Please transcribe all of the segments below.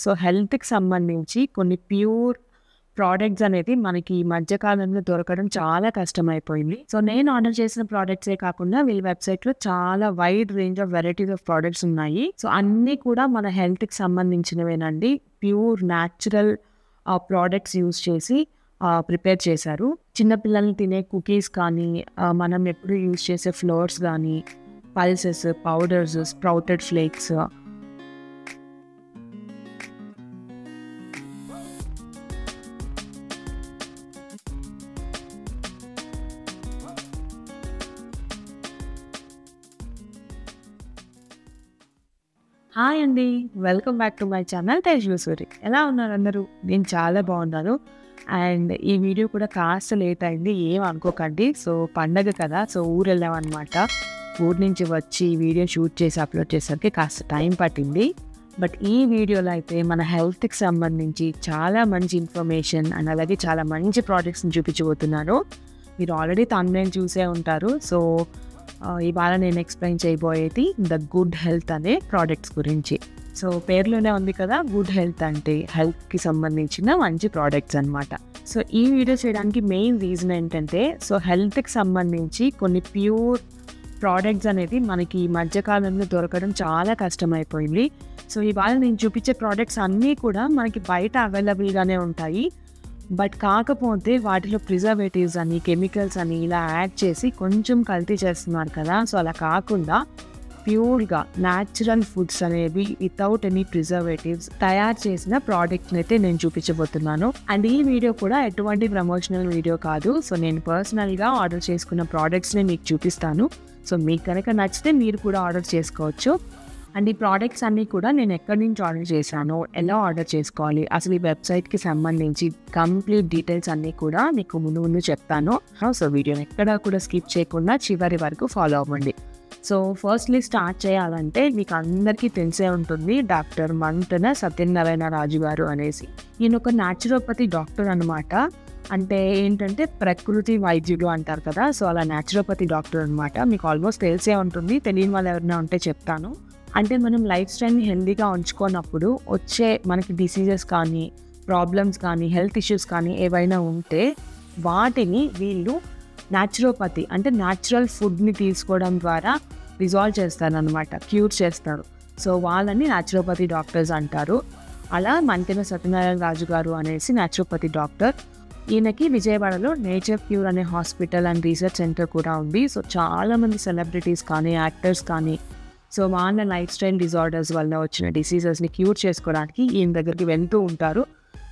So హెల్త్‌కి సంబంధించి కొన్ని ప్యూర్ ప్రొడక్ట్స్ అనేది మనకి ఈ మధ్య కాలంలో దొరకడం చాలా కష్టమైపోయింది. సో నేను ఆర్డర్ చేసిన ప్రొడక్ట్సే కాకుండా వీళ్ళ వెబ్‌సైట్‌లో చాలా wide range of varieties of products ఉన్నాయి. సో అన్నీ కూడా మన హెల్త్‌కి సంబంధించినవేనండి. ప్యూర్ న్యాచురల్ ప్రొడక్ట్స్ యూజ్ చేసి ప్రిపేర్ చేశారు. చిన్న పిల్లలు తినే కుకీస్ కానీ, మనం ఎప్పుడు యూజ్ చేసే ఫ్లోర్స్ గానీ, pulses, powders, sprouted flakes. Hi అండి. Welcome back to my channel Tejaswari. ఎలా ఉన్నారు అందరూ? నేను చాలా బాగున్నాను. అండ్ ఈ వీడియో కూడా కాస్త లేట్ అయింది, ఏం అనుకోకండి. సో పండగ కదా, సో ఊరు వెళ్ళామన్నమాట. ఊరు నుంచి వచ్చి వీడియో షూట్ చేసి అప్లోడ్ చేసరికి కాస్త టైం పట్టింది. బట్ ఈ వీడియోలో అయితే మన హెల్త్కి సంబంధించి చాలా మంచి ఇన్ఫర్మేషన్ అండ్ అలాగే చాలా మంచి ప్రోడక్ట్స్ని చూపించబోతున్నాను. మీరు ఆల్రెడీ థంబ్నెయిల్ చూసే ఉంటారు. సో ఇవాళ నేను ఎక్స్ప్లెయిన్ చేయబోయేది ద గుడ్ హెల్త్ అనే ప్రోడక్ట్స్ గురించి. సో పేరులోనే ఉంది కదా, గుడ్ హెల్త్ అంటే హెల్త్కి సంబంధించిన మంచి ప్రోడక్ట్స్ అనమాట. సో ఈ వీడియో చేయడానికి మెయిన్ రీజన్ ఏంటంటే, సో హెల్త్కి సంబంధించి కొన్ని ప్యూర్ ప్రోడక్ట్స్ అనేది మనకి ఈ మధ్యకాలంలో దొరకడం చాలా కష్టమైపోయింది. సో ఇవాళ నేను చూపించే ప్రోడక్ట్స్ అన్నీ కూడా మనకి బయట అవైలబుల్గానే ఉంటాయి. బట్ కాకపోతే వాటిలో ప్రిజర్వేటివ్స్ అని, కెమికల్స్ అని ఇలా యాడ్ చేసి కొంచెం కల్తీ చేస్తున్నారు కదా. సో అలా కాకుండా ప్యూర్గా న్యాచురల్ ఫుడ్స్ అనేవి వితౌట్ ఎనీ ప్రిజర్వేటివ్స్ తయారు చేసిన ప్రోడక్ట్ని అయితే నేను చూపించబోతున్నాను. అండ్ ఈ వీడియో కూడా ఎటువంటి ప్రమోషనల్ వీడియో కాదు. సో నేను పర్సనల్గా ఆర్డర్ చేసుకున్న ప్రోడక్ట్స్ని మీకు చూపిస్తాను. సో మీకు కనుక నచ్చితే మీరు కూడా ఆర్డర్ చేసుకోవచ్చు. అండ్ ఈ ప్రోడక్ట్స్ అన్నీ కూడా నేను ఎక్కడి నుంచి ఆర్డర్ చేశాను, ఎలా ఆర్డర్ చేసుకోవాలి, అసలు ఈ వెబ్సైట్కి సంబంధించి కంప్లీట్ డీటెయిల్స్ అన్నీ కూడా మీకు ముందు చెప్తాను. సో వీడియోని ఎక్కడా కూడా స్కిప్ చేయకుండా చివరి వరకు ఫాలో అవ్వండి. సో ఫస్ట్లీ స్టార్ట్ చేయాలంటే మీకు అందరికీ తెలిసే ఉంటుంది, డాక్టర్ మంతెన సత్యనారాయణ రాజు గారు అనేసి. ఈయన ఒక న్యాచురోపతి డాక్టర్ అనమాట. అంటే ఏంటంటే ప్రకృతి వైద్యుడు అంటారు కదా, సో అలా న్యాచురోపతి డాక్టర్ అనమాట. మీకు ఆల్మోస్ట్ తెలిసే ఉంటుంది, తెలియని వాళ్ళు ఎవరైనా ఉంటే చెప్తాను. అంటే మనం లైఫ్ స్టైల్ని హెల్తీగా ఉంచుకున్నప్పుడు వచ్చే మనకి డిసీజెస్ కానీ, ప్రాబ్లమ్స్ కానీ, హెల్త్ ఇష్యూస్ కానీ ఏవైనా ఉంటే వాటిని వీళ్ళు న్యాచురోపతి అంటే న్యాచురల్ ఫుడ్ని తీసుకోవడం ద్వారా రిజాల్వ్ చేస్తారనమాట, క్యూర్ చేస్తారు. సో వాళ్ళని న్యాచురోపతి డాక్టర్స్ అంటారు. అలా మంతెన సత్యనారాయణ రాజు గారు అనేసి న్యాచురోపతి డాక్టర్. ఈయనకి విజయవాడలో నేచర్ క్యూర్ అనే హాస్పిటల్ అండ్ రీసెర్చ్ సెంటర్ కూడా ఉంది. సో చాలామంది సెలబ్రిటీస్ కానీ, యాక్టర్స్ కానీ, సో వాళ్ళ లైఫ్ స్టైల్ డిజార్డర్స్ వల్ల వచ్చిన డిసీజెస్ని క్యూర్ చేసుకోవడానికి ఈయన దగ్గరికి వెళ్తూ ఉంటారు.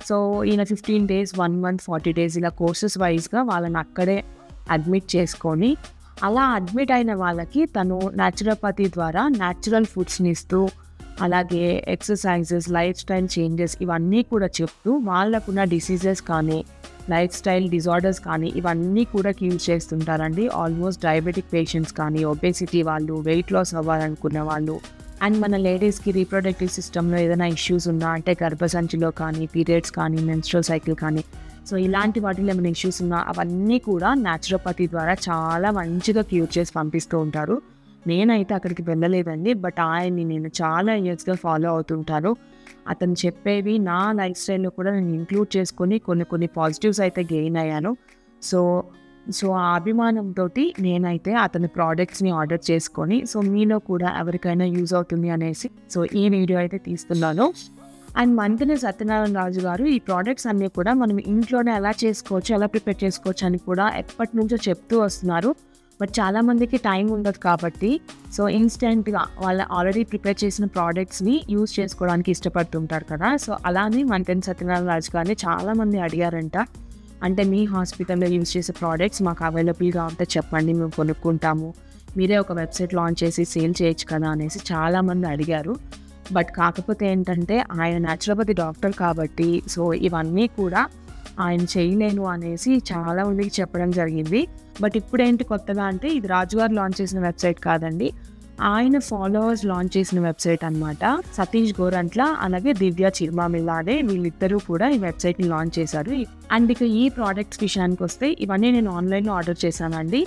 సో ఈయన 15 days, 1 month, 40 days ఇలా కోర్సెస్ వైజ్గా వాళ్ళని అక్కడే అడ్మిట్ చేసుకొని, అలా అడ్మిట్ అయిన వాళ్ళకి తను న్యాచురోపతి ద్వారా న్యాచురల్ ఫుడ్స్ని ఇస్తూ, అలాగే ఎక్సర్సైజెస్, లైఫ్ స్టైల్ చేంజెస్ ఇవన్నీ కూడా చెప్తూ వాళ్ళకున్న డిసీజెస్ కానీ, లైఫ్ స్టైల్ డిజార్డర్స్ కానీ ఇవన్నీ కూడా క్యూర్ చేస్తుంటారండి. ఆల్మోస్ట్ డయాబెటిక్ పేషెంట్స్ కానీ, ఒబేసిటీ వాళ్ళు, వెయిట్ లాస్ అవ్వాలనుకున్న వాళ్ళు, అండ్ మన లేడీస్కి రీప్రొడక్టివ్ సిస్టంలో ఏదైనా ఇష్యూస్ ఉన్నా, అంటే గర్భసంచిలో కానీ, పీరియడ్స్ కానీ, మెన్స్ట్రువల్ సైకిల్ కానీ, సో ఇలాంటి వాటిలో ఏమైనా ఇష్యూస్ ఉన్నా అవన్నీ కూడా న్యాచురోపతి ద్వారా చాలా మంచిగా క్యూర్ చేసి పంపిస్తూ ఉంటారు. నేనైతే అక్కడికి వెళ్ళలేదండి, బట్ ఆయన్ని నేను చాలా ఇయర్స్గా ఫాలో అవుతుంటాను. అతను చెప్పేవి నా లైఫ్ స్టైల్లో కూడా నేను ఇంక్లూడ్ చేసుకొని కొన్ని పాజిటివ్స్ అయితే గెయిన్ అయ్యాను. సో ఆ అభిమానంతో నేనైతే అతని ప్రోడక్ట్స్ని ఆర్డర్ చేసుకొని, సో మీలో కూడా ఎవరికైనా యూజ్ అవుతుంది అనేసి సో ఈ వీడియో అయితే తీస్తున్నాను. అండ్ మంతెన సత్యనారాయణ రాజు గారు ఈ ప్రోడక్ట్స్ అన్నీ కూడా మనం ఇంట్లోనే ఎలా చేసుకోవచ్చు, ఎలా ప్రిపేర్ చేసుకోవచ్చు అని కూడా ఎప్పటి నుంచో చెప్తూ వస్తున్నారు. బట్ చాలామందికి టైం ఉండదు కాబట్టి సో ఇన్స్టెంట్గా వాళ్ళ ఆల్రెడీ ప్రిపేర్ చేసిన ప్రోడక్ట్స్ని యూజ్ చేసుకోవడానికి ఇష్టపడుతుంటారు కదా. సో అలానే మంతెన సత్యనారాయణ రాజు గారిని చాలామంది అడిగారంట, అంటే మీ హాస్పిటల్లో యూజ్ చేసే ప్రోడక్ట్స్ మాకు అవైలబుల్గా ఉంటే చెప్పండి, మేము కొనుక్కుంటాము, మీరే ఒక వెబ్సైట్ లాంచ్ చేసి సేల్ చేయొచ్చు కదా అనేసి చాలామంది అడిగారు. బట్ కాకపోతే ఏంటంటే ఆయన న్యాచురోపతి డాక్టర్ కాబట్టి సో ఇవన్నీ కూడా ఆయన చేయలేను అనేసి చాలా మందికి చెప్పడం జరిగింది. బట్ ఇప్పుడేంటి కొత్తగా అంటే ఇది రాజుగారు లాంచ్ చేసిన వెబ్సైట్ కాదండి, ఆయన ఫాలోవర్స్ లాంచ్ చేసిన వెబ్సైట్ అనమాట. సతీష్ గోరంట్ల అలాగే దివ్య చిర్మామిల్లాడే వీళ్ళిద్దరూ కూడా ఈ వెబ్సైట్ని లాంచ్ చేశారు. అండ్ ఇక ఈ ప్రోడక్ట్స్ విషయానికి వస్తే ఇవన్నీ నేను ఆన్లైన్లో ఆర్డర్ చేశానండి.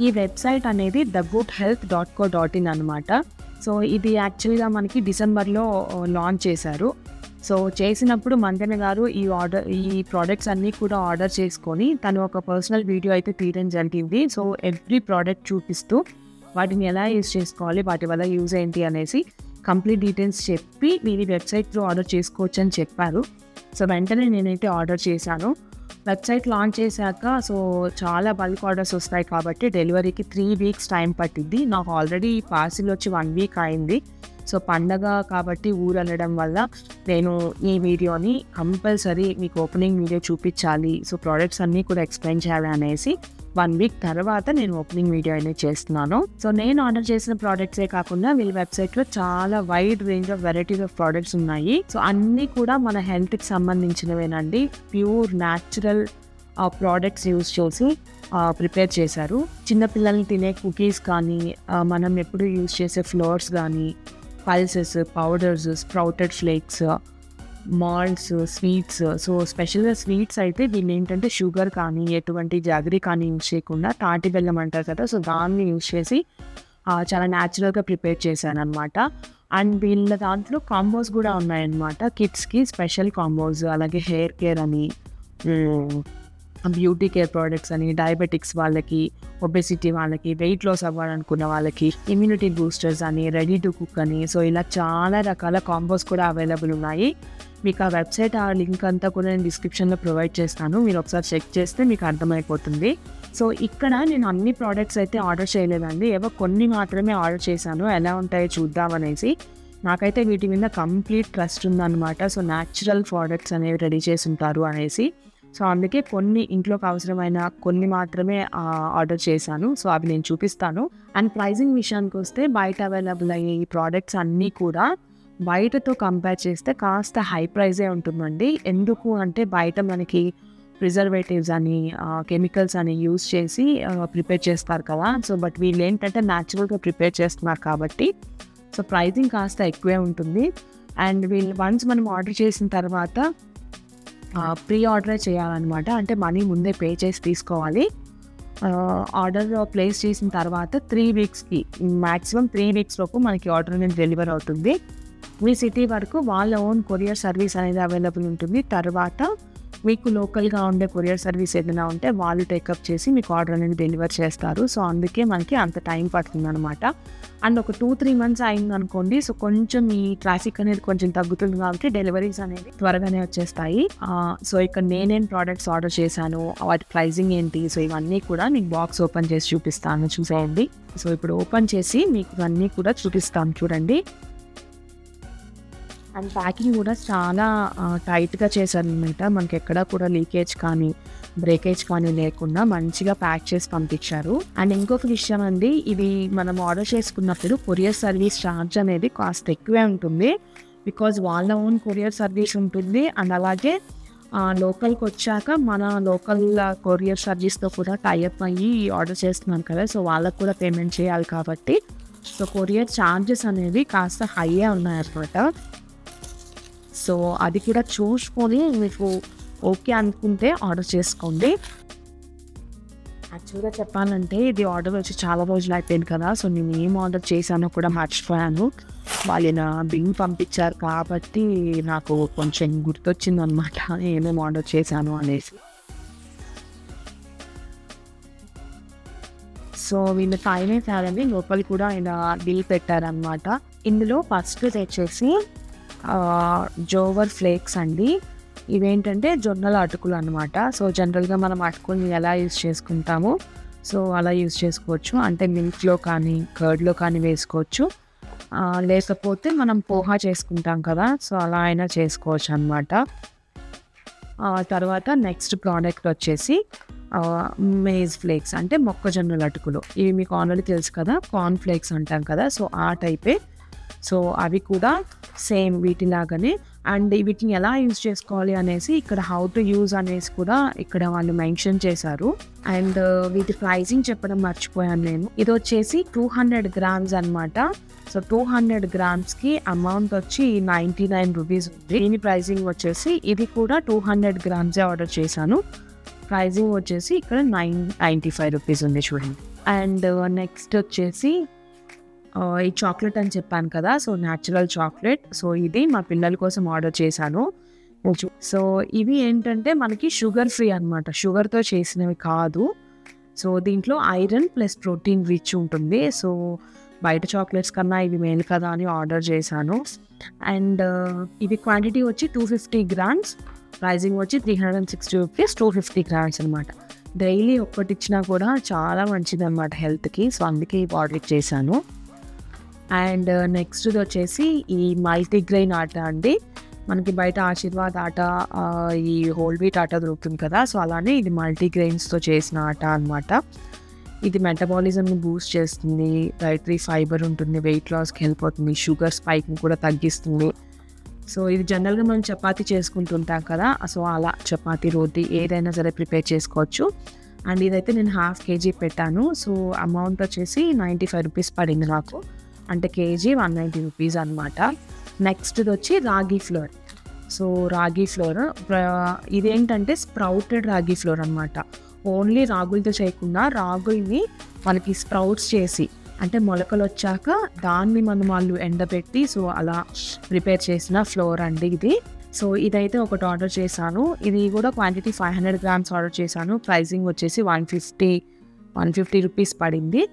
ఈ వెబ్సైట్ అనేది thegoodhealth.co.in అనమాట. సో ఇది యాక్చువల్గా మనకి డిసెంబర్లో లాంచ్ చేశారు. సో చేసినప్పుడు మంతెన గారు ఈ ప్రోడక్ట్స్ అన్నీ కూడా ఆర్డర్ చేసుకొని తను ఒక పర్సనల్ వీడియో అయితే తీయడం జరిగింది. సో ఎవ్రీ ప్రోడక్ట్ చూపిస్తూ వాటిని ఎలా యూజ్ చేసుకోవాలి, వాటి వల్ల యూజ్ ఏంటి అనేసి కంప్లీట్ డీటెయిల్స్ చెప్పి మీరు వెబ్సైట్ త్రూ ఆర్డర్ చేసుకోవచ్చు అని చెప్పారు. సో వెంటనే నేనైతే ఆర్డర్ చేశాను. వెబ్సైట్ లాంచ్ చేశాక సో చాలా బల్క్ ఆర్డర్స్ వస్తాయి కాబట్టి డెలివరీకి 3 వీక్స్ టైం పట్టింది. నాకు ఆల్రెడీ పార్సిల్ వచ్చి 1 వీక్ అయింది. సో పండగ కాబట్టి ఊరు వెళ్ళడం వల్ల నేను ఈ వీడియోని కంపల్సరీ మీకు ఓపెనింగ్ వీడియో చూపించాలి, సో ప్రోడక్ట్స్ అన్నీ కూడా ఎక్స్ప్లెయిన్ చేయాలి అనేసి 1 వీక్ తర్వాత నేను ఓపెనింగ్ వీడియో అనేది చేస్తున్నాను. సో నేను ఆర్డర్ చేసిన ప్రోడక్ట్సే కాకుండా వీళ్ళ వెబ్సైట్లో చాలా wide range of varieties of products ఉన్నాయి. సో అన్నీ కూడా మన హెల్త్కి సంబంధించినవేనండి. ప్యూర్ న్యాచురల్ ప్రోడక్ట్స్ యూజ్ చేసి ప్రిపేర్ చేశారు. చిన్నపిల్లల్ని తినే కుకీస్ కానీ, మనం ఎప్పుడు యూజ్ చేసే ఫ్లోర్స్ కానీ, pulses, powders, sprouted flakes, malts, sweets. So స్పెషల్గా స్వీట్స్ అయితే దీన్ని ఏంటంటే షుగర్ కానీ ఎటువంటి జాగరీ కానీ యూజ్ చేయకుండా తాటి బెల్లం అంటారు కదా, సో దాన్ని యూజ్ చేసి చాలా న్యాచురల్గా ప్రిపేర్ చేశాను అనమాట. అండ్ వీళ్ళ దాంట్లో కాంబోస్ కూడా ఉన్నాయన్నమాట. కిడ్స్కి స్పెషల్ కాంబోస్, అలాగే హెయిర్ కేర్ అని, బ్యూటీ కేర్ ప్రోడక్ట్స్ అని, డయాబెటిక్స్ వాళ్ళకి, ఒబెసిటీ వాళ్ళకి, వెయిట్ లాస్ అవ్వాలనుకున్న వాళ్ళకి, ఇమ్యూనిటీ బూస్టర్స్ అని, రెడీ టు కుక్ అని, సో ఇలా చాలా రకాల కాంబోస్ కూడా అవైలబుల్ ఉన్నాయి. మీకు ఆ వెబ్సైట్ ఆ లింక్ అంతా కూడా నేను డిస్క్రిప్షన్లో ప్రొవైడ్ చేస్తాను, మీరు ఒకసారి చెక్ చేస్తే మీకు అర్థమైపోతుంది. సో ఇక్కడ నేను అన్ని ప్రోడక్ట్స్ అయితే ఆర్డర్ చేయలేదండి, ఏవో కొన్ని మాత్రమే ఆర్డర్ చేశాను, ఎలా ఉంటాయో చూద్దామనేసి. నాకైతే వీటి మీద కంప్లీట్ ట్రస్ట్ ఉందన్నమాట. సో న్యాచురల్ ప్రోడక్ట్స్ అనేవి రెడీ చేసి ఉంటారు అనేసి. సో అందుకే కొన్ని ఇంట్లోకి అవసరమైన కొన్ని మాత్రమే ఆర్డర్ చేశాను. సో అవి నేను చూపిస్తాను. అండ్ ప్రైజింగ్ విషయానికి వస్తే బయట అవైలబుల్ అయ్యే ఈ ప్రోడక్ట్స్ అన్నీ కూడా బయటతో కంపేర్ చేస్తే కాస్త హై ప్రైజే ఉంటుందండి. ఎందుకు అంటే బయట మనకి ప్రిజర్వేటివ్స్ అని, కెమికల్స్ అని యూజ్ చేసి ప్రిపేర్ చేస్తారు కదా. సో బట్ వీళ్ళు ఏంటంటే న్యాచురల్గా ప్రిపేర్ చేస్తున్నారు కాబట్టి సో ప్రైజింగ్ కాస్త ఎక్కువే ఉంటుంది. అండ్ వీళ్ళు వన్స్ మనం ఆర్డర్ చేసిన తర్వాత ప్రీ ఆర్డరే చేయాలన్నమాట. అంటే మనీ ముందే పే చేసి తీసుకోవాలి. ఆర్డర్ ప్లేస్ చేసిన తర్వాత 3 వీక్స్కి మ్యాక్సిమం 3 వీక్స్ లోపు మనకి ఆర్డర్ అనేది డెలివర్ అవుతుంది. మీ సిటీ వరకు వాళ్ళ ఓన్ కొరియర్ సర్వీస్ అనేది అవైలబుల్ ఉంటుంది. తర్వాత మీకు లోకల్గా ఉండే కొరియర్ సర్వీస్ ఏదైనా ఉంటే వాళ్ళు టేకప్ చేసి మీకు ఆర్డర్ అనేది డెలివర్ చేస్తారు. సో అందుకే మనకి అంత టైం పడుతుంది అనమాట. అండ్ ఒక 2-3 మంత్స్ అయింది అనుకోండి, సో కొంచెం ఈ ట్రాఫిక్ అనేది కొంచెం తగ్గుతుంది కాబట్టి డెలివరీస్ అనేవి త్వరగానే వచ్చేస్తాయి. సో ఇక్కడ నేనేం ప్రోడక్ట్స్ ఆర్డర్ చేశాను, వాటి ప్రైజింగ్ ఏంటి, సో ఇవన్నీ కూడా మీకు బాక్స్ ఓపెన్ చేసి చూపిస్తాను, చూసేయండి. సో ఇప్పుడు ఓపెన్ చేసి మీకు ఇవన్నీ కూడా చూపిస్తాను, చూడండి. అండ్ ప్యాకింగ్ కూడా చాలా టైట్గా చేశారనమాట. మనకి ఎక్కడ కూడా లీకేజ్ కానీ బ్రేకేజ్ కానీ లేకుండా మంచిగా ప్యాక్ చేసి పంపించారు. అండ్ ఇంకొక విషయం అండి, ఇవి మనం ఆర్డర్ చేసుకున్నప్పుడు కొరియర్ సర్వీస్ ఛార్జ్ అనేది కాస్ట్ ఎక్కువే ఉంటుంది. బికాజ్ వాళ్ళ ఓన్ కొరియర్ సర్వీస్ ఉంటుంది. అండ్ అలాగే లోకల్కి వచ్చాక మన లోకల్ కొరియర్ సర్వీస్తో కూడా టైఅప్ అయ్యి ఆర్డర్ చేస్తున్నాం కదా, సో వాళ్ళకు కూడా పేమెంట్ చేయాలి కాబట్టి సో కొరియర్ ఛార్జెస్ అనేవి కాస్త హైయే ఉన్నాయన్నమాట. సో అది కూడా చూసుకొని మీకు ఓకే అనుకుంటే ఆర్డర్ చేసుకోండి. యాక్చువల్గా చెప్పాలంటే ఇది ఆర్డర్ వచ్చి చాలా రోజులు అయిపోయింది కదా, సో నేను ఏం ఆర్డర్ చేశానో కూడా మర్చిపోయాను. వాళ్ళు నా బిల్ పంపించారు కాబట్టి నాకు కొంచెం గుర్తొచ్చింది అనమాట ఏమేమి ఆర్డర్ చేశాను అనేసి. సో వీళ్ళు ఫైన్ వేసారని లోపల కూడా ఆయన బిల్ పెట్టారనమాట. ఇందులో ఫస్ట్ వచ్చేసి జోవర్ ఫ్లేక్స్ అండి. ఇవేంటంటే జొన్నల అటుకులు అనమాట. సో జనరల్గా మనం అటుకుల్ని ఎలా యూజ్ చేసుకుంటామో సో అలా యూజ్ చేసుకోవచ్చు. అంటే మిల్క్లో కానీ కర్డ్లో కానీ వేసుకోవచ్చు, లేకపోతే మనం పోహా చేసుకుంటాం కదా, సో అలా అయినా చేసుకోవచ్చు అనమాట. తర్వాత నెక్స్ట్ ప్రోడక్ట్ వచ్చేసి మేజ్ ఫ్లేక్స్, అంటే మొక్కజొన్నల అటుకులు. ఇవి మీకు ఆల్రెడీ తెలుసు కదా, కార్న్ ఫ్లేక్స్ అంటాం కదా, సో ఆ టైపే. సో అవి కూడా సేమ్ వీటిలాగానే. అండ్ వీటిని ఎలా యూజ్ చేసుకోవాలి అనేసి ఇక్కడ హౌ టు యూజ్ అనేసి కూడా ఇక్కడ వాళ్ళు మెన్షన్ చేశారు. అండ్ వీటి ప్రైజింగ్ చెప్పడం మర్చిపోయాను నేను. ఇది వచ్చేసి 200 గ్రామ్స్ అనమాట. సో 200 గ్రామ్స్కి అమౌంట్ వచ్చి 99 రూపీస్ ఉంది. దీని ప్రైజింగ్ వచ్చేసి ఇది కూడా 200 గ్రామ్సే ఆర్డర్ చేశాను. ప్రైజింగ్ వచ్చేసి ఇక్కడ 95 రూపీస్ ఉంది చూడండి. అండ్ నెక్స్ట్ వచ్చేసి ఈ చాక్లెట్ అని చెప్పాను కదా, సో న్యాచురల్ చాక్లెట్. సో ఇది మా పిల్లల కోసం ఆర్డర్ చేశాను. సో ఇవి ఏంటంటే మనకి షుగర్ ఫ్రీ అనమాట, షుగర్తో చేసినవి కాదు. సో దీంట్లో ఐరన్ ప్లస్ ప్రోటీన్ రిచ్ ఉంటుంది. సో బయట చాక్లెట్స్ కన్నా ఇవి మేలు కదా అని ఆర్డర్ చేశాను. అండ్ ఇవి క్వాంటిటీ వచ్చి 250 grams, ప్రైజింగ్ వచ్చి 360 rupees, 250 grams అనమాట. డైలీ ఒక్కటి ఇచ్చినా కూడా చాలా మంచిది అనమాట హెల్త్కి. సో అందుకే ఈ ఆర్డర్ చేశాను. అండ్ నెక్స్ట్ వచ్చేసి ఈ మల్టీగ్రెయిన్ ఆటా అండి. మనకి బయట ఆశీర్వాద్ ఆటా, ఈ హోల్ వీట్ ఆటా దొరుకుతుంది కదా, సో అలానే ఇది మల్టీగ్రెయిన్స్తో చేసిన ఆటా అనమాట. ఇది మెటబాలిజంని బూస్ట్ చేస్తుంది, డైటరీ ఫైబర్ ఉంటుంది, వెయిట్ లాస్కి హెల్ప్ అవుతుంది, షుగర్ స్పైక్ని కూడా తగ్గిస్తుంది. సో ఇది జనరల్గా మనం చపాతీ చేసుకుంటుంటాం కదా, సో అలా చపాతీ, రోటీ ఏదైనా సరే ప్రిపేర్ చేసుకోవచ్చు. అండ్ ఇదైతే నేను 1/2 kg పెట్టాను. సో అమౌంట్ వచ్చేసి 95 rupees పడింది నాకు, అంటే కేజీ 190 rupees అనమాట. నెక్స్ట్ వచ్చి రాగి ఫ్లోర్. సో రాగి ఫ్లోర్ ఇదేంటంటే స్ప్రౌటెడ్ రాగి ఫ్లోర్ అనమాట. ఓన్లీ రాగులతో చేయకుండా రాగుల్ని మనకి స్ప్రౌట్స్ చేసి, అంటే మొలకలు వచ్చాక దాన్ని వాళ్ళు ఎండబెట్టి సో అలా ప్రిపేర్ చేసిన ఫ్లోర్ అండి ఇది. సో ఇదైతే ఒకటి ఆర్డర్ చేశాను. ఇది కూడా క్వాంటిటీ 500 grams ఆర్డర్ చేశాను. ప్రైజింగ్ వచ్చేసి 150 rupees పడింది.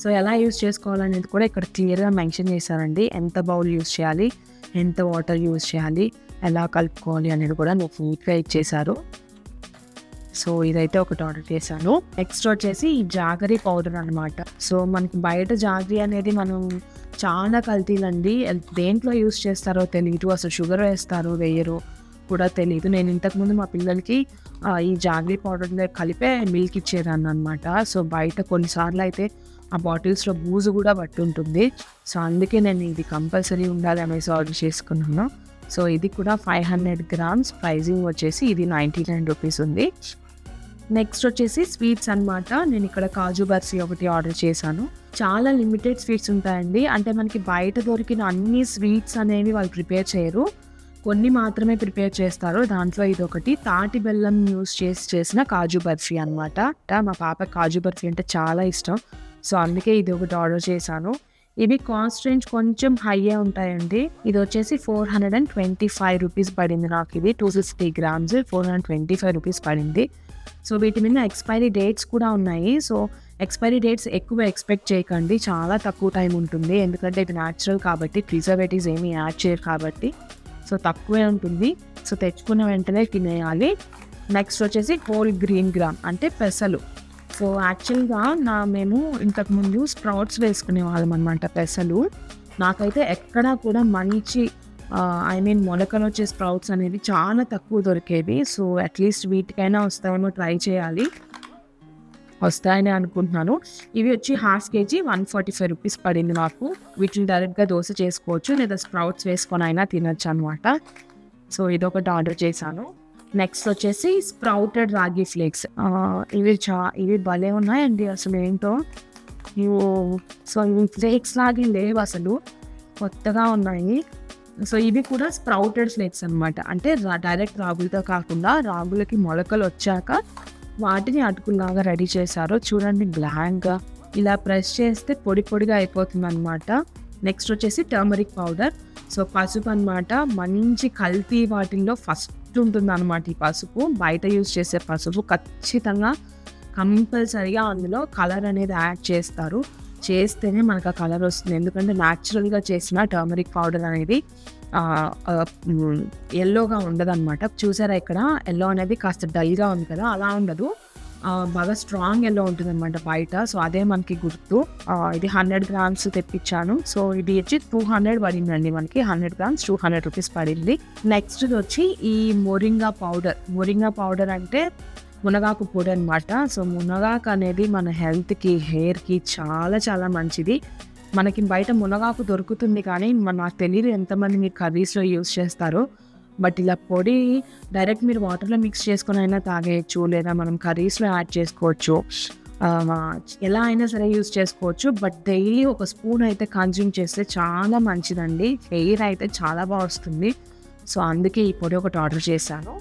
సో ఎలా యూజ్ చేసుకోవాలనేది కూడా ఇక్కడ క్లియర్గా మెన్షన్ చేశారండి. ఎంత బౌల్ యూజ్ చేయాలి, ఎంత వాటర్ యూజ్ చేయాలి, ఎలా కలుపుకోవాలి అనేది కూడా నాకు నీట్గా ఇచ్చేశారు. సో ఇదైతే ఒకటి ఆర్డర్ చేశాను. నెక్స్ట్ వచ్చేసి ఈ జాగరీ పౌడర్ అనమాట. సో మనకి బయట జాగరీ అనేది మనం చాలా కల్తీలండి, దేంట్లో యూజ్ చేస్తారో తెలియదు, అసలు షుగర్ వేస్తారో వేయరో కూడా తెలియదు. నేను ఇంతకుముందు మా పిల్లలకి ఈ జాగరీ పౌడర్లో కలిపే మిల్క్ ఇచ్చేదాన్ని అనమాట. సో బయట కొన్నిసార్లు అయితే ఆ బాటిల్స్లో బూజు కూడా పట్టి ఉంటుంది. సో అందుకే నేను ఇది కంపల్సరీ ఉండాలి అనేసి ఆర్డర్ చేసుకున్నాను. సో ఇది కూడా 500 grams, ప్రైజింగ్ వచ్చేసి ఇది 99 rupees ఉంది. నెక్స్ట్ వచ్చేసి స్వీట్స్ అనమాట. నేను ఇక్కడ కాజు బర్ఫీ ఒకటి ఆర్డర్ చేశాను. చాలా లిమిటెడ్ స్వీట్స్ ఉంటాయండి, అంటే మనకి బయట దొరికిన అన్ని స్వీట్స్ అనేవి వాళ్ళు ప్రిపేర్ చేయరు, కొన్ని మాత్రమే ప్రిపేర్ చేస్తారు. దాంట్లో ఇది ఒకటి తాటి బెల్లం యూస్ చేసిన కాజు బర్ఫీ అనమాట. మా పాప కాజు బర్ఫీ అంటే చాలా ఇష్టం, సో అందుకే ఇది ఒకటి ఆర్డర్ చేశాను. ఇవి కాస్ట్ రేంజ్ కొంచెం హైయే ఉంటాయండి. ఇది వచ్చేసి 425 rupees పడింది నాకు. ఇది 250 grams, 425 rupees పడింది. సో వీటి మీద ఎక్స్పైరీ డేట్స్ కూడా ఉన్నాయి. సో ఎక్స్పైరీ డేట్స్ ఎక్కువ ఎక్స్పెక్ట్ చేయకండి, చాలా తక్కువ టైం ఉంటుంది, ఎందుకంటే ఇది న్యాచురల్ కాబట్టి, ప్రిజర్వేటివ్స్ ఏమీ యాడ్ చేయరు కాబట్టి సో తక్కువే ఉంటుంది. సో తెచ్చుకున్న వెంటనే తినేయాలి. నెక్స్ట్ వచ్చేసి హోల్ గ్రీన్ గ్రామ్, అంటే పెసలు. సో యాక్చువల్గా మేము ఇంతకుముందు స్ప్రౌట్స్ వేసుకునే వాళ్ళం అనమాట పెసలు. నాకైతే ఎక్కడా కూడా మంచి మొలకలు వచ్చే స్ప్రౌట్స్ అనేది చాలా తక్కువ దొరికేవి. సో అట్లీస్ట్ వీటికైనా వస్తాయేమో ట్రై చేయాలి, వస్తాయని అనుకుంటున్నాను. ఇవి వచ్చి 1/2 kg 145 rupees పడింది నాకు. వీటిని డైరెక్ట్గా దోశ చేసుకోవచ్చు, లేదా స్ప్రౌట్స్ వేసుకొని అయినా తినచ్చు అనమాట. సో ఇదొకటి ఆర్డర్ చేశాను. నెక్స్ట్ వచ్చేసి స్ప్రౌటెడ్ రాగి ఫ్లేక్స్. ఇవి భలే ఉన్నాయండి, అసలు ఏంటో సో ఇవి ఫ్లేక్స్ లాగే లేవు, అసలు కొత్తగా ఉన్నాయి. సో ఇవి కూడా స్ప్రౌటెడ్ ఫ్లేక్స్ అనమాట, అంటే డైరెక్ట్ రాగులతో కాకుండా రాగులకి మొలకలు వచ్చాక వాటిని అటుకుల్లాగా రెడీ చేశారు. చూడండి బ్లాంక్గా ఇలా ప్రెస్ చేస్తే పొడి పొడిగా అయిపోతుంది అనమాట. నెక్స్ట్ వచ్చేసి టర్మరిక్ పౌడర్. సో పసుపు అనమాట, మంచి కల్తీ వాటిల్లో ఫస్ట్ ఉంటుంది అనమాట ఈ పసుపు. బయట యూజ్ చేసే పసుపు ఖచ్చితంగా కంపల్సరీగా అందులో కలర్ అనేది యాడ్ చేస్తారు, చేస్తేనే మనకు ఆ కలర్ వస్తుంది. ఎందుకంటే న్యాచురల్గా చేసిన టర్మరిక్ పౌడర్ అనేది ఎల్లోగా ఉండదు అనమాట. చూసారా ఇక్కడ ఎల్లో అనేది కాస్త డల్గా ఉంది కదా, అలా ఉండదు, బాగా స్ట్రాంగ్ ఎల్లో ఉంటుంది అనమాట బయట. సో అదే మనకి గుర్తు. ఇది 100 grams తెప్పించాను. సో ఇది వచ్చి 200 పడిందండి మనకి. 100 grams 200 rupees పడింది. నెక్స్ట్ వచ్చి ఈ మొరింగా పౌడర్ అంటే మునగాకు పొడి అనమాట. సో మునగాకు అనేది మన హెల్త్కి, హెయిర్కి చాలా చాలా మంచిది. మనకి బయట మునగాకు దొరుకుతుంది, కానీ నాకు తెలియదు ఎంతమంది మీరు కర్రీస్లో యూస్ చేస్తారో. బట్ ఇలా పొడి డైరెక్ట్ మీరు వాటర్లో మిక్స్ చేసుకొని అయినా తాగేయచ్చు, లేదా మనం కర్రీస్లో యాడ్ చేసుకోవచ్చు, ఎలా అయినా సరే యూస్ చేసుకోవచ్చు. బట్ డైలీ ఒక స్పూన్ అయితే కన్జ్యూమ్ చేస్తే చాలా మంచిదండి, హెయిర్ అయితే చాలా బాగా వస్తుంది. సో అందుకే ఈ పొడి ఒకటి ఆర్డర్ చేశాను.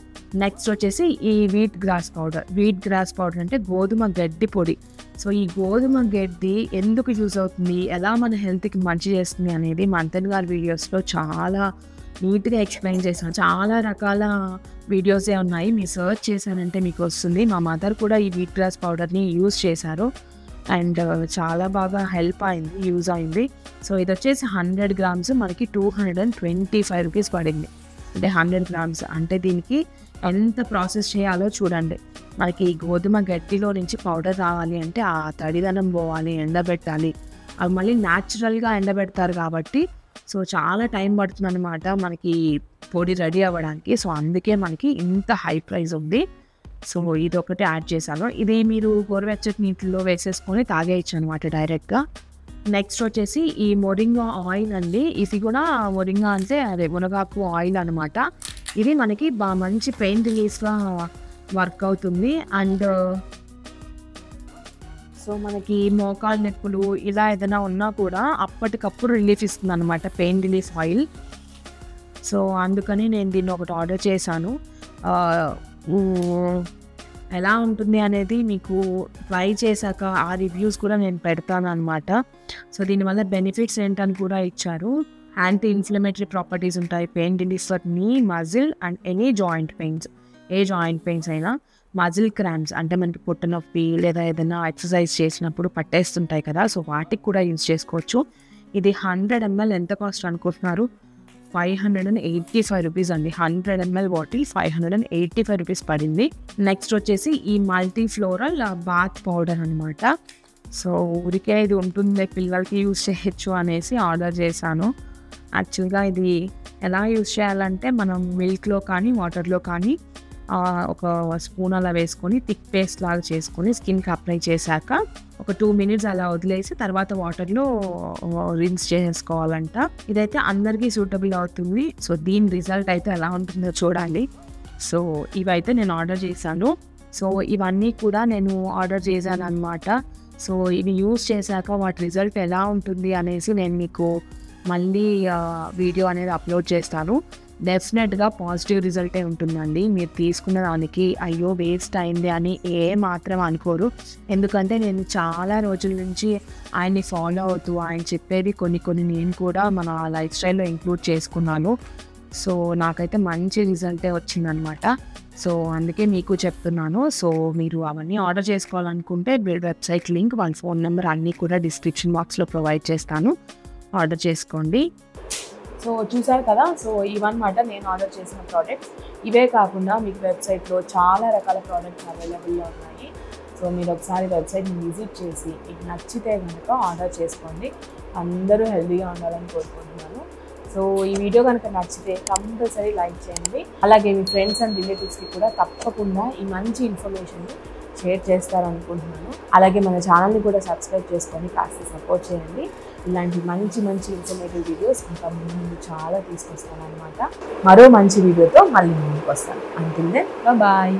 నెక్స్ట్ వచ్చేసి ఈ వీట్ గ్రాస్ పౌడర్ అంటే గోధుమ గడ్డి పొడి. సో ఈ గోధుమ గడ్డి ఎందుకు యూజ్ అవుతుంది, ఎలా మన హెల్త్కి మంచి చేస్తుంది అనేది మంతన్ గారి వీడియోస్లో చాలా నీట్గా ఎక్స్ప్లెయిన్ చేశాను. చాలా రకాల వీడియోసే ఉన్నాయి, మీరు సర్చ్ చేశారంటే మీకు వస్తుంది. మా మదర్ కూడా ఈ వీట్ గ్రాస్ పౌడర్ని యూజ్ చేశారు అండ్ చాలా బాగా హెల్ప్ అయింది, యూజ్ అయింది. సో ఇది వచ్చేసి 100 grams మనకి 225 రూపీస్ పడింది. అంటే 100 grams అంటే దీనికి ఎంత ప్రాసెస్ చేయాలో చూడండి. మనకి గోధుమ గడ్డిలో నుంచి పౌడర్ రావాలి అంటే ఆ తడిదనం పోవాలి, ఎండబెట్టాలి. అవి మళ్ళీ న్యాచురల్గా ఎండబెడతారు కాబట్టి సో చాలా టైం పడుతుంది అనమాట మనకి పొడి రెడీ అవ్వడానికి. సో అందుకే మనకి ఇంత హై ప్రైస్ ఉంది. సో ఇది ఒకటి యాడ్ చేశాను. ఇది మీరు గోరువెచ్చటి నీటిలో వేసేసుకొని తాగేయచ్చు అనమాట డైరెక్ట్గా. నెక్స్ట్ వచ్చేసి ఈ మొరింగా ఆయిల్ అండి. ఇది కూడా మొరింగా అంటే అదే మునగాకు ఆయిల్ అనమాట. ఇది మనకి మంచి పెయిన్ రిలీఫ్గా వర్క్ అవుతుంది. అండ్ సో మనకి మోకాలు నొప్పులు ఇలా ఏదైనా ఉన్నా కూడా అప్పటికప్పుడు రిలీఫ్ ఇస్తుంది అనమాట, పెయిన్ రిలీఫ్ ఆయిల్. సో అందుకని నేను దీన్ని ఒకటి ఆర్డర్ చేశాను. ఎలా ఉంటుంది అనేది మీకు ట్రై చేశాక ఆ రివ్యూస్ కూడా నేను పెడతాను అనమాట. సో దీనివల్ల బెనిఫిట్స్ ఏంటని కూడా ఇచ్చారు. యాంటీ ఇన్ఫ్లమేటరీ ప్రాపర్టీస్ ఉంటాయి, పెయిన్ రిలీఫ్ ఫర్ నీ muscle and any joint pains. A joint pains అయినా, మజిల్ క్రాంప్స్ అంటే మనకి పొట్ట నొప్పి లేదా ఏదైనా ఎక్సర్సైజ్ చేసినప్పుడు పట్టేస్తుంటాయి కదా, సో వాటికి కూడా యూజ్ చేసుకోవచ్చు. ఇది 100 ml ఎంత కాస్ట్ అనుకుంటున్నారు? 585 రూపీస్ అండి. 100 ml బాటిల్ 585 రూపీస్ పడింది. నెక్స్ట్ వచ్చేసి ఈ మల్టీ ఫ్లోరల్ బాత్ పౌడర్ అనమాట. సో ఊరికే ఇది ఉంటుంది, పిల్లలకి యూజ్ చేయొచ్చు అనేసి ఆర్డర్ చేశాను. యాక్చువల్గా ఇది ఎలా యూజ్ చేయాలంటే మనం మిల్క్లో కానీ వాటర్లో కానీ ఒక స్పూన్ అలా వేసుకొని థిక్ పేస్ట్ లాగా చేసుకొని స్కిన్కి అప్లై చేశాక ఒక 2 minutes అలా వదిలేసి తర్వాత వాటర్లో రిన్స్ చేసుకోవాలంట. ఇదైతే అందరికీ సూటబుల్ అవుతుంది. సో దీని రిజల్ట్ అయితే ఎలా ఉంటుందో చూడాలి. సో ఇవైతే నేను ఆర్డర్ చేశాను. సో ఇవన్నీ కూడా నేను ఆర్డర్ చేశాను అనమాట. సో ఇవి యూజ్ చేశాక వాటి రిజల్ట్ ఎలా ఉంటుంది అనేసి నేను మీకు మళ్ళీ వీడియో అనేది అప్లోడ్ చేస్తాను. డెఫినెట్గా పాజిటివ్ రిజల్టే ఉంటుందండి. మీరు తీసుకున్న దానికి అయ్యో వేస్ట్ అయింది అని మాత్రం అనుకోరు. ఎందుకంటే నేను చాలా రోజుల నుంచి ఆయన్ని ఫాలో అవుతూ ఆయన చెప్పేది కొన్ని నేను కూడా మన లైఫ్ స్టైల్లో ఇంక్లూడ్ చేసుకున్నాను. సో నాకైతే మంచి రిజల్టే వచ్చిందనమాట. సో అందుకే మీకు చెప్తున్నాను. సో మీరు అవన్నీ ఆర్డర్ చేసుకోవాలనుకుంటే వెబ్సైట్ లింక్, వాళ్ళ ఫోన్ నెంబర్ అన్నీ కూడా డిస్క్రిప్షన్ బాక్స్లో ప్రొవైడ్ చేస్తాను, ఆర్డర్ చేసుకోండి. సో చూసారు కదా, సో ఇవన్నమాట నేను ఆర్డర్ చేసిన ప్రోడక్ట్స్. ఇవే కాకుండా మీకు వెబ్సైట్లో చాలా రకాల ప్రోడక్ట్స్ అవైలబుల్గా ఉన్నాయి. సో మీరు ఒకసారి వెబ్సైట్ని విజిట్ చేసి మీకు నచ్చితే కనుక ఆర్డర్ చేసుకోండి. అందరూ హెల్తీగా ఉండాలని కోరుకుంటున్నాను. సో ఈ వీడియో కనుక నచ్చితే కంపల్సరీ లైక్ చేయండి. అలాగే మీ ఫ్రెండ్స్ అండ్ రిలేటివ్స్కి కూడా తప్పకుండా ఈ మంచి ఇన్ఫర్మేషన్ని షేర్ చేస్తారనుకుంటున్నాను. అలాగే మన ఛానల్ని కూడా సబ్స్క్రైబ్ చేసుకొని కాస్త సపోర్ట్ చేయండి. ఇలాంటి మంచి ఇన్ఫర్మేటివ్ వీడియోస్ ఇంకా ముందు చాలా తీసుకొస్తాను అనమాట. మరో మంచి వీడియోతో మళ్ళీ ముందుకు వస్తాను. Until then bye.